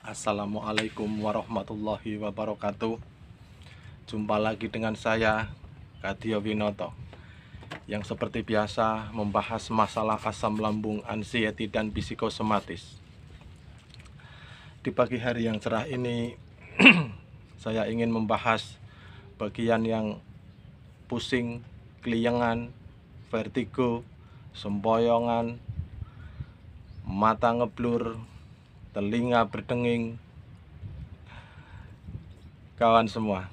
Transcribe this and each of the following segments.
Assalamualaikum warahmatullahi wabarakatuh. Jumpa lagi dengan saya, Kadyo Winoto, yang seperti biasa membahas masalah asam lambung, anxiety, dan psikosomatis. Di pagi hari yang cerah ini, saya ingin membahas bagian yang pusing, keliengan, vertigo, sempoyongan, mata ngeblur, telinga berdenging. Kawan semua,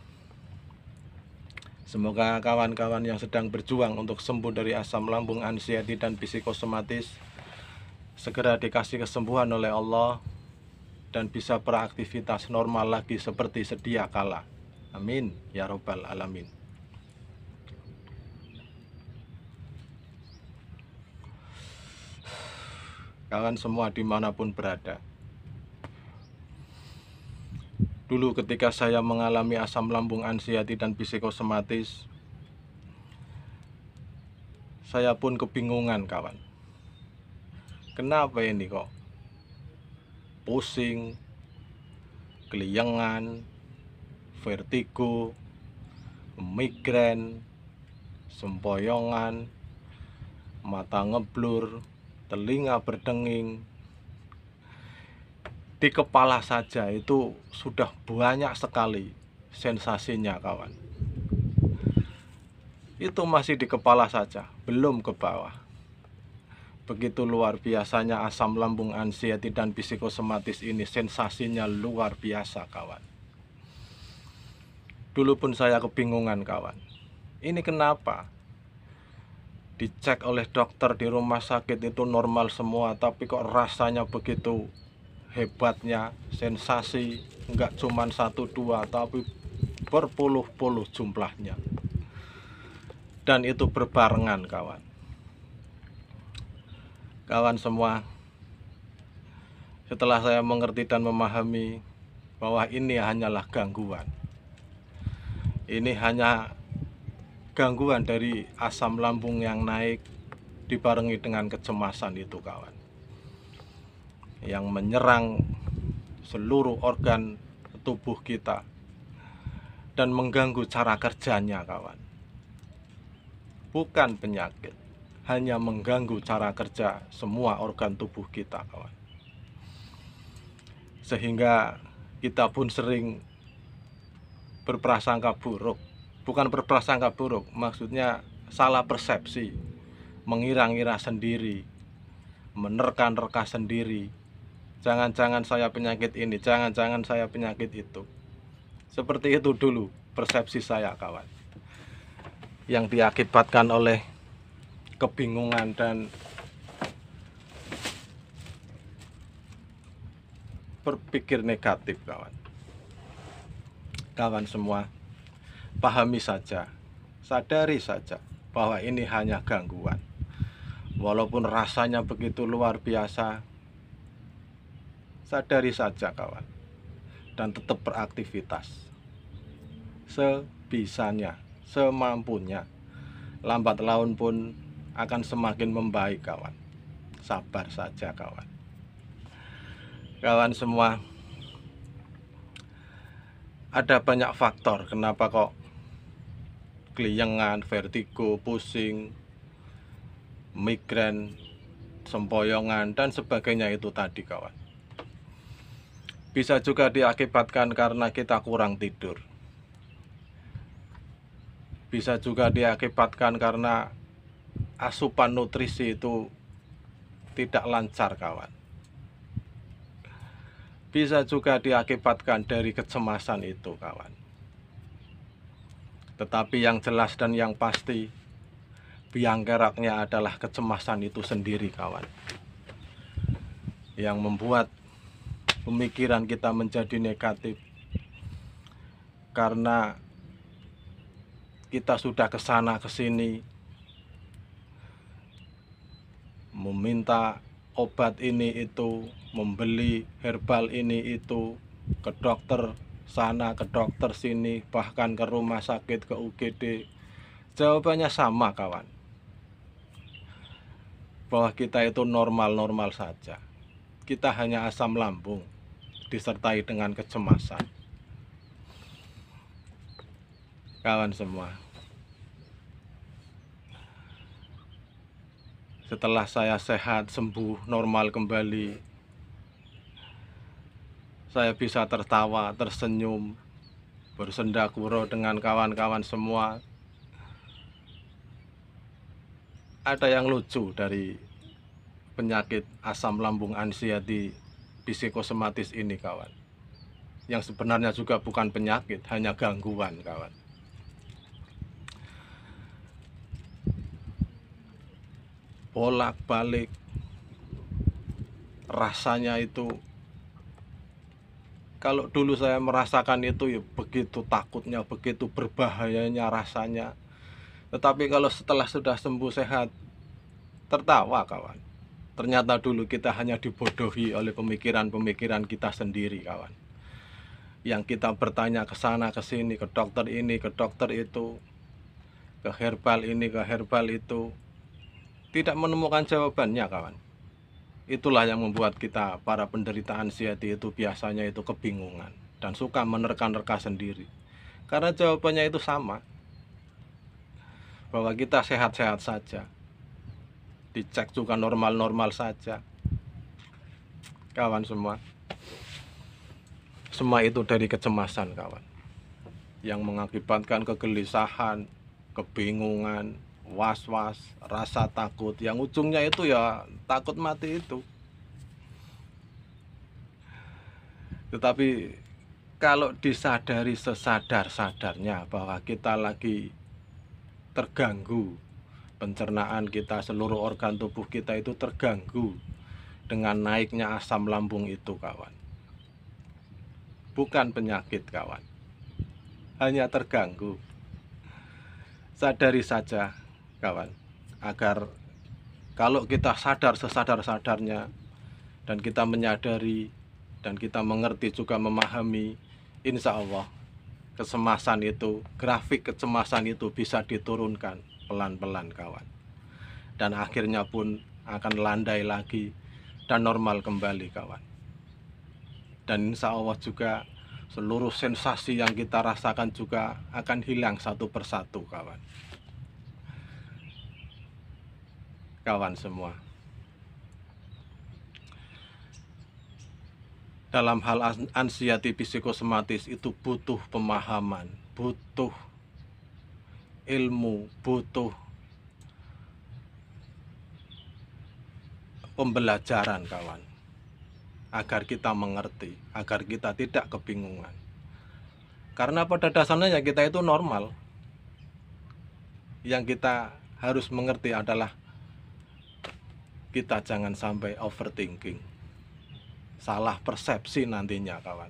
semoga kawan-kawan yang sedang berjuang untuk sembuh dari asam lambung, anxiety, dan psikosomatis segera dikasih kesembuhan oleh Allah dan bisa beraktivitas normal lagi seperti sedia kala. Amin ya robbal alamin. Kawan semua dimanapun berada, dulu ketika saya mengalami asam lambung, anxiety, dan psikosomatis, saya pun kebingungan, kawan. Kenapa ini kok pusing, keliengan, vertigo, migrain, sempoyongan, mata ngeblur, telinga berdenging. Di kepala saja itu sudah banyak sekali sensasinya, kawan. Itu masih di kepala saja, belum ke bawah. Begitu luar biasanya asam lambung, anxiety, dan psikosomatis ini. Sensasinya luar biasa, kawan. Dulu pun saya kebingungan, kawan. Ini kenapa? Dicek oleh dokter di rumah sakit itu normal semua, tapi kok rasanya begitu hebatnya, sensasi enggak cuma 1-2 tapi berpuluh-puluh jumlahnya. Dan itu berbarengan, kawan. Kawan semua, setelah saya mengerti dan memahami bahwa ini hanyalah gangguan, ini hanya gangguan dari asam lambung yang naik dibarengi dengan kecemasan itu, kawan, yang menyerang seluruh organ tubuh kita dan mengganggu cara kerjanya, kawan. Bukan penyakit, hanya mengganggu cara kerja semua organ tubuh kita, kawan. Sehingga kita pun sering berprasangka buruk. Bukan berprasangka buruk, maksudnya salah persepsi, mengira-ngira sendiri, menerka-nerka sendiri. Jangan-jangan saya penyakit ini, jangan-jangan saya penyakit itu. Seperti itu dulu persepsi saya, kawan, yang diakibatkan oleh kebingungan dan berpikir negatif, kawan. Kawan semua, pahami saja, sadari saja bahwa ini hanya gangguan. Walaupun rasanya begitu luar biasa, sadari saja, kawan, dan tetap beraktivitas sebisanya, semampunya. Lambat laun pun akan semakin membaik, kawan. Sabar saja, kawan. Kawan semua, ada banyak faktor kenapa kok keliengan, vertigo, pusing, migrain, sempoyongan, dan sebagainya itu tadi, kawan. Bisa juga diakibatkan karena kita kurang tidur. Bisa juga diakibatkan karena asupan nutrisi itu tidak lancar, kawan. Bisa juga diakibatkan dari kecemasan itu, kawan. Tetapi yang jelas dan yang pasti, biang keraknya adalah kecemasan itu sendiri, kawan, yang membuat pemikiran kita menjadi negatif. Karena kita sudah kesana kesini meminta obat ini itu, membeli herbal ini itu, ke dokter sana, ke dokter sini, bahkan ke rumah sakit, ke UGD. Jawabannya sama, kawan, bahwa kita itu normal-normal saja. Kita hanya asam lambung, disertai dengan kecemasan. Kawan semua, setelah saya sehat, sembuh, normal kembali, saya bisa tertawa, tersenyum, bersenda gurau dengan kawan-kawan semua. Ada yang lucu dari penyakit asam lambung anxiety psikosomatis ini, kawan. Yang sebenarnya juga bukan penyakit, hanya gangguan, kawan. Bolak-balik rasanya itu, kalau dulu saya merasakan itu ya begitu takutnya, begitu berbahayanya rasanya. Tetapi kalau setelah sudah sembuh sehat, tertawa, kawan. Ternyata dulu kita hanya dibodohi oleh pemikiran-pemikiran kita sendiri, kawan. Yang kita bertanya ke sana ke sini, ke dokter ini, ke dokter itu, ke herbal ini, ke herbal itu, tidak menemukan jawabannya, kawan. Itulah yang membuat kita, para penderita anxiety itu biasanya itu kebingungan dan suka menerka-nerka sendiri. Karena jawabannya itu sama, bahwa kita sehat-sehat saja, dicek juga normal-normal saja. Kawan semua, itu dari kecemasan, kawan, yang mengakibatkan kegelisahan, kebingungan, was-was, rasa takut, yang ujungnya itu ya takut mati itu. Tetapi kalau disadari sesadar-sadarnya bahwa kita lagi terganggu, pencernaan kita, seluruh organ tubuh kita itu terganggu dengan naiknya asam lambung itu, kawan. Bukan penyakit, kawan, hanya terganggu. Sadari saja, kawan, agar kalau kita sadar sesadar-sadarnya dan kita menyadari dan kita mengerti juga memahami, insya Allah kecemasan itu, grafik kecemasan itu bisa diturunkan pelan-pelan, kawan. Dan akhirnya pun akan landai lagi dan normal kembali, kawan. Dan insya Allah juga seluruh sensasi yang kita rasakan juga akan hilang satu persatu, kawan. Kawan semua, dalam hal anxiety psikosomatis itu butuh pemahaman, butuh ilmu, butuh pembelajaran, kawan, agar kita mengerti, agar kita tidak kebingungan. Karena pada dasarnya kita itu normal. Yang kita harus mengerti adalah kita jangan sampai overthinking, salah persepsi nantinya, kawan.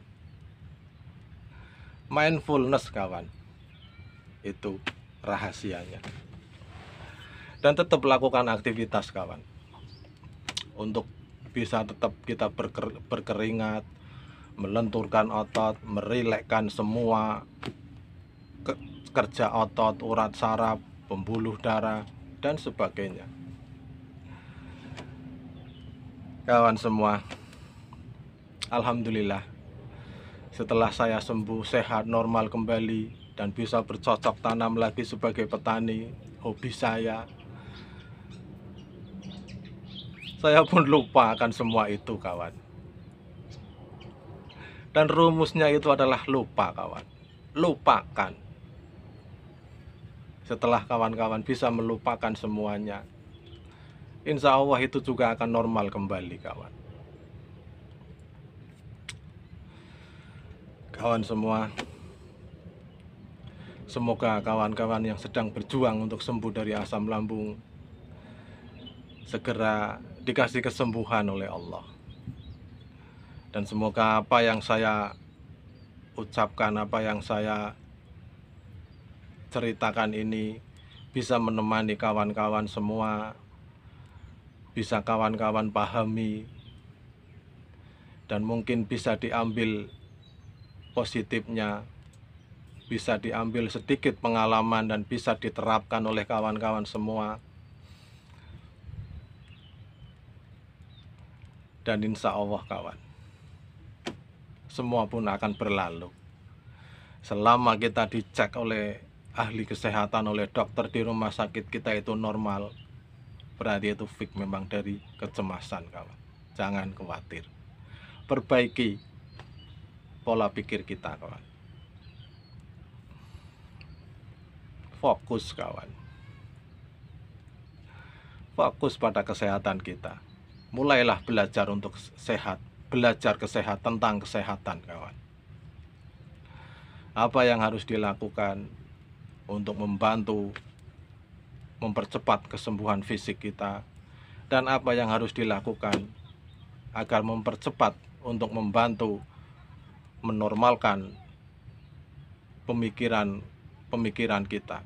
Mindfulness, kawan, itu rahasianya. Dan tetap lakukan aktivitas, kawan, untuk bisa tetap kita berkeringat, melenturkan otot, merilekkan semua kerja otot, urat saraf, pembuluh darah, dan sebagainya. Kawan semua, alhamdulillah, setelah saya sembuh, sehat, normal kembali, dan bisa bercocok tanam lagi sebagai petani, hobi saya pun lupa akan semua itu, kawan. Dan rumusnya itu adalah lupa, kawan. Lupakan. Setelah kawan-kawan bisa melupakan semuanya, insya Allah itu juga akan normal kembali, kawan. Kawan semua, semoga kawan-kawan yang sedang berjuang untuk sembuh dari asam lambung segera dikasih kesembuhan oleh Allah. Dan semoga apa yang saya ucapkan, apa yang saya ceritakan ini bisa menemani kawan-kawan semua, bisa kawan-kawan pahami, dan mungkin bisa diambil positifnya, bisa diambil sedikit pengalaman dan bisa diterapkan oleh kawan-kawan semua. Dan insya Allah, kawan, semua pun akan berlalu. Selama kita dicek oleh ahli kesehatan, oleh dokter di rumah sakit kita itu normal, berarti itu fix memang dari kecemasan, kawan. Jangan khawatir. Perbaiki pola pikir kita, kawan. Fokus, kawan. Fokus pada kesehatan kita. Mulailah belajar untuk sehat, belajar tentang kesehatan, kawan. Apa yang harus dilakukan untuk membantu mempercepat kesembuhan fisik kita, dan apa yang harus dilakukan agar mempercepat untuk membantu menormalkan pemikiran kita.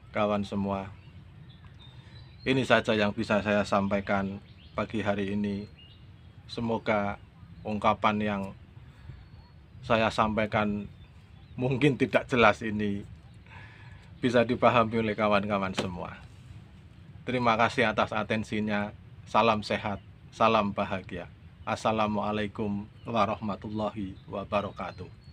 Kawan semua, ini saja yang bisa saya sampaikan pagi hari ini. Semoga ungkapan yang saya sampaikan mungkin tidak jelas ini bisa dipahami oleh kawan-kawan semua. Terima kasih atas atensinya. Salam sehat, salam bahagia. Assalamualaikum warahmatullahi wabarakatuh.